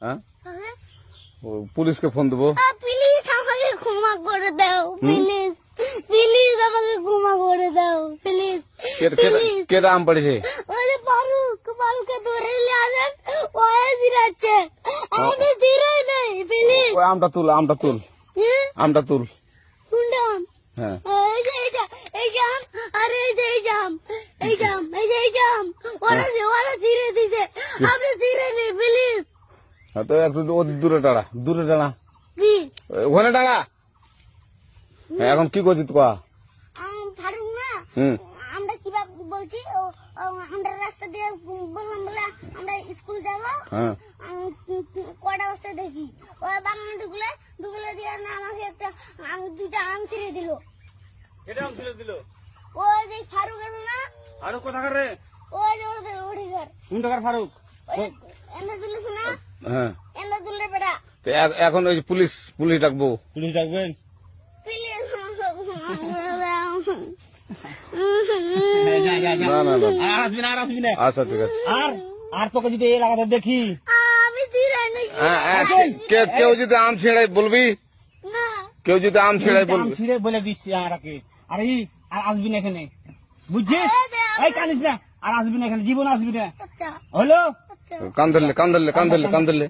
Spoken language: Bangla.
হ্যাঁ হ্যাঁ? পুলিশকে ফোন দেবো। প্লিজ আমাকে ক্ষমা করে দাও, প্লিজ প্লিজ আমাকে ক্ষমা করে দাও, প্লিজ প্লিজ। কেটা আম পড়েছে? ওই যে ফারুককে ধরে নিয়ে আসেন, ওয়ে দিরাচ্ছে, আমাকে দিরাই নেই, প্লিজ। ওই আমটা তুল, আমটা তুল, আমটা তুল। কোনটা আম? হ্যাঁ এই যে এই জাম, আরে এই যে এই জাম, এই জাম, এই যে এই জাম, ওরা ছিঁড়ে দিছে, আপনি ছিঁড়ে নেই, প্লিজ। তো একটু দূরে দাঁড়া, দূরে দাঁড়া, কি ওখানে দাঁড়া। এখন কি করছিস কয়া? ফারুক না, হুম আমরা কিভাবে বলছি, আমরা রাস্তা দিয়ে বললাম বলে আমরা স্কুল যাবো, হ্যাঁ কটা বস্তা দেখি ওই বাগানে ঢুকলে দিয়ে না আমাকে একটা দুইটা আম ছিঁড়ে দিল। এটা আম ছিঁড়ে দিল? ওই যে ফারুক আছে না, ফারুক কোথাকার রে? ওই যে ওঠে ঘর, কোন টাকার ফারুক? এনে তুলিস না, হ্যাঁ। এনে তুললে বেটা, তো এখন ওই পুলিশ ডাকবো। পুলিশ ডাকবেন? প্লিজ। না না না, আর আসবি না, আর আসবি না। আচ্ছা ঠিক আছে। আর তোকে যদি এই লাগাতে দেখি, আমি ছিঁড়াই নাকি? কেউ যদি আম ছেড়াই বলবি, না, কেউ যদি আম ছেড়াই আম বলবি। ছিঁড়ে বলে দিচ্ছি আরাকে। আর আসবি না এখানে, বুঝছিস? এই কানিস না, আর আসবি না এখানে, জীবন আসবি না, আচ্ছা হলো? আচ্ছা। কান ধরলে, কান ধরলে, কান ধরলে, কান ধরলে।